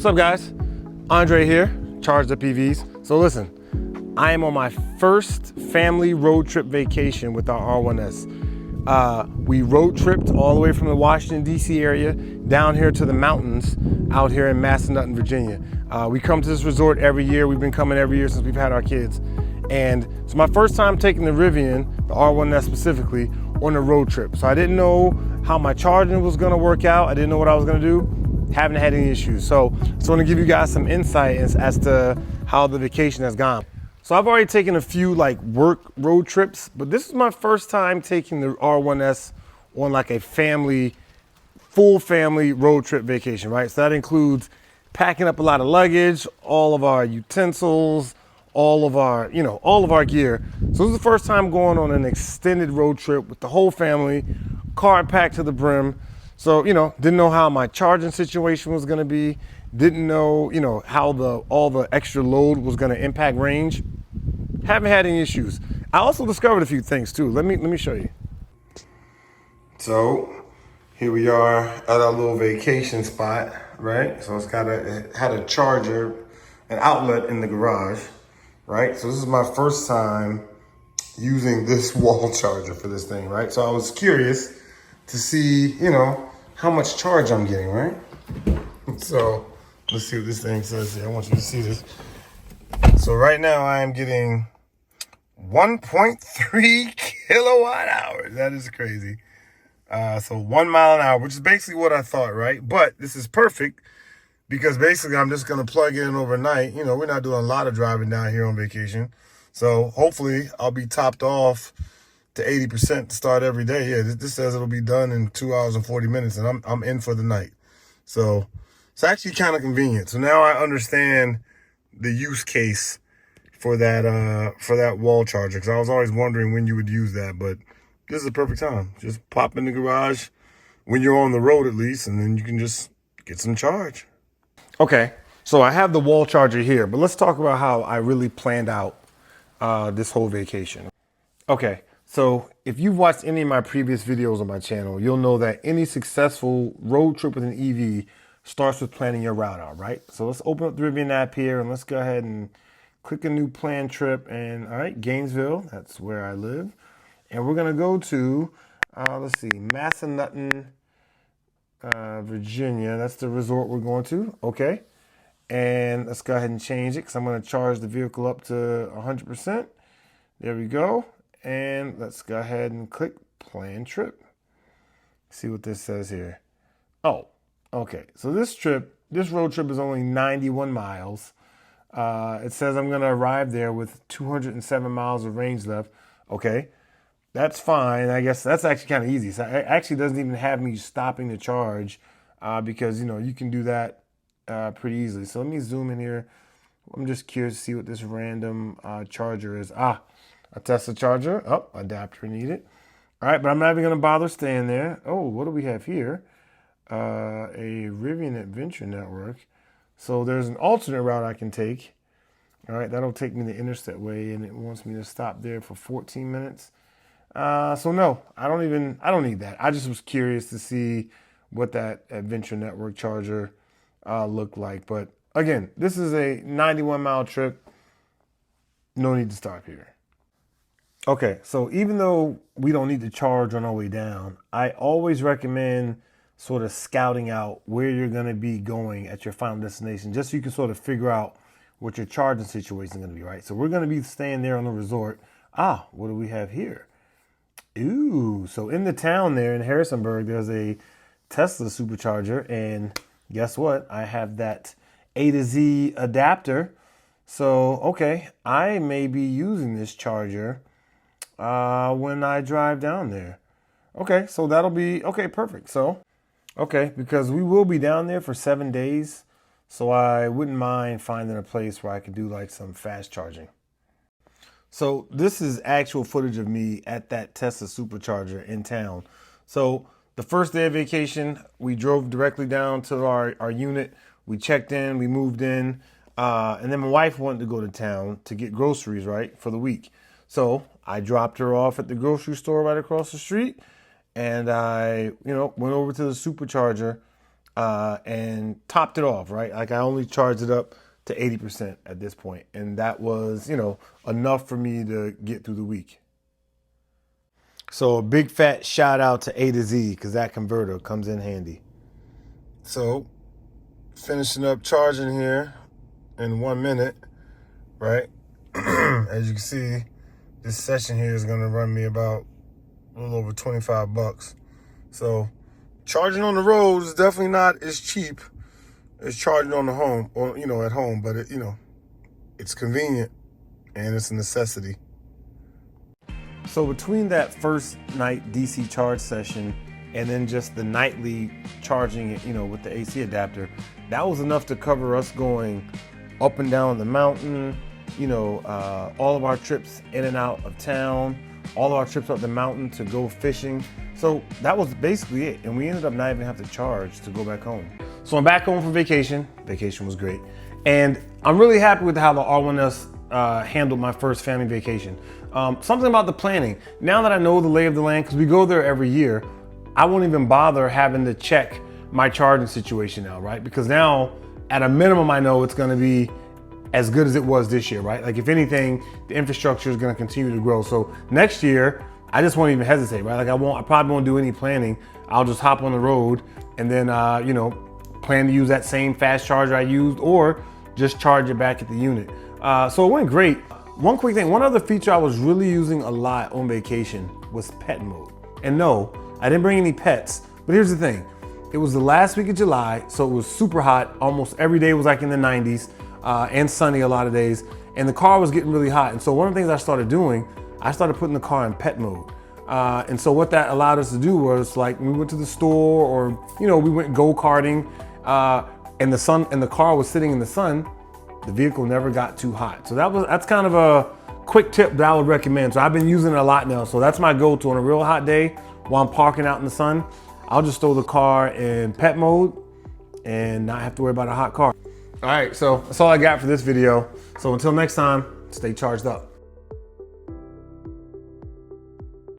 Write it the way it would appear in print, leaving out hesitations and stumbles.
What's up, guys? Andre here, Charged Up EVs. So listen, I am on my first family road trip vacation with our R1S. We road tripped all the way from the Washington, D.C. area down here to the mountains out here in Massanutten, Virginia. We come to this resort every year. We've been coming every year since we've had our kids. And it's my first time taking the Rivian, the R1S specifically, on a road trip. So I didn't know how my charging was gonna work out. I didn't know what I was gonna do. Haven't had any issues. So I just want to give you guys some insight as to how the vacation has gone. So I've already taken a few like work road trips, but this is my first time taking the R1S on like a full family road trip vacation, right? So that includes packing up a lot of luggage, all of our utensils, all of our gear. So this is the first time going on an extended road trip with the whole family, car packed to the brim. So, didn't know how my charging situation was gonna be. Didn't know, how all the extra load was gonna impact range. Haven't had any issues. I also discovered a few things too. Let me show you. So here we are at our little vacation spot, right? So it had a charger, an outlet in the garage, right? So this is my first time using this wall charger for this thing, right? So I was curious to see, how much charge I'm getting, right? So let's see what this thing says here. I want you to see this. So right now I am getting 1.3 kilowatt hours. That is crazy. So 1 mile an hour, which is basically what I thought, right? But this is perfect because basically I'm just going to plug in overnight. We're not doing a lot of driving down here on vacation. So hopefully I'll be topped off to 80% to start every day. Yeah, this says it'll be done in 2 hours and 40 minutes, and I'm in for the night. So it's actually kind of convenient. So now I understand the use case for that wall charger, because I was always wondering when you would use that, but this is the perfect time. Just pop in the garage when you're on the road at least, and then you can just get some charge. Okay, so I have the wall charger here, but let's talk about how I really planned out this whole vacation. Okay. So if you've watched any of my previous videos on my channel, you'll know that any successful road trip with an EV starts with planning your route out, right? So let's open up the Rivian app here and let's go ahead and click a new plan trip. And all right, Gainesville, that's where I live. And we're gonna go to, let's see, Massanutten, Virginia. That's the resort we're going to, okay. And let's go ahead and change it because I'm gonna charge the vehicle up to 100%. There we go. And let's go ahead and click plan trip. See what this says here. Oh, okay. So this road trip is only 91 miles. It says I'm gonna arrive there with 207 miles of range left. Okay, that's fine. I guess that's actually kind of easy. So it actually doesn't even have me stopping to charge because you can do that pretty easily. So let me zoom in here. I'm just curious to see what this random charger is. A Tesla charger. Oh, adapter needed. All right, but I'm not even going to bother staying there. Oh, what do we have here? A Rivian Adventure Network. So there's an alternate route I can take. All right, that'll take me the interstate way, and it wants me to stop there for 14 minutes. So no, I don't need that. I just was curious to see what that Adventure Network charger looked like. But again, this is a 91-mile trip. No need to stop here. Okay, so even though we don't need to charge on our way down, I always recommend sort of scouting out where you're going to be going at your final destination, just so you can sort of figure out what your charging situation is going to be, right? So we're going to be staying there on the resort. What do we have here? Ooh, so in the town there in Harrisonburg, there's a Tesla supercharger, and guess what? I have that A to Z adapter. So, okay, I may be using this charger when I drive down there. Okay, so that'll be, okay, perfect. So, okay, because we will be down there for 7 days, so I wouldn't mind finding a place where I could do like some fast charging. So this is actual footage of me at that Tesla supercharger in town. So the first day of vacation, we drove directly down to our unit. We checked in, we moved in, and then my wife wanted to go to town to get groceries, right, for the week. So I dropped her off at the grocery store right across the street, and I, went over to the supercharger and topped it off, right? Like I only charged it up to 80% at this point, and that was, you know, enough for me to get through the week. So a big fat shout out to A to Z, because that converter comes in handy. So finishing up charging here in 1 minute, right? As you can see, this session here is gonna run me about a little over 25 bucks. So charging on the road is definitely not as cheap as charging on the home, or, you know, at home, but it, you know, it's convenient and it's a necessity. So between that first night DC charge session and then just the nightly charging it, you know, with the AC adapter, that was enough to cover us going up and down the mountain, you know, all of our trips in and out of town, all of our trips up the mountain to go fishing. So that was basically it. And we ended up not even have to charge to go back home. So I'm back home from vacation. Vacation was great. And I'm really happy with how the R1S handled my first family vacation. Something about the planning. Now that I know the lay of the land, because we go there every year, I won't even bother having to check my charging situation now, right? Because now, at a minimum, I know it's gonna be as good as it was this year, right? Like if anything, the infrastructure is gonna continue to grow. So next year, I just won't even hesitate, right? Like I probably won't do any planning. I'll just hop on the road and then, you know, plan to use that same fast charger I used, or just charge it back at the unit. So it went great. One quick thing, one other feature I was really using a lot on vacation was pet mode. And no, I didn't bring any pets, but here's the thing. It was the last week of July, so it was super hot. Almost every day was like in the 90s and sunny a lot of days. And the car was getting really hot. And so one of the things I started doing, I started putting the car in pet mode. And so what that allowed us to do was, like, we went to the store, or, you know, we went go-karting, and the car was sitting in the sun, the vehicle never got too hot. So that's kind of a quick tip that I would recommend. So I've been using it a lot now. So that's my go-to on a real hot day while I'm parking out in the sun. I'll just throw the car in pet mode and not have to worry about a hot car. All right, so that's all I got for this video. So until next time, stay charged up.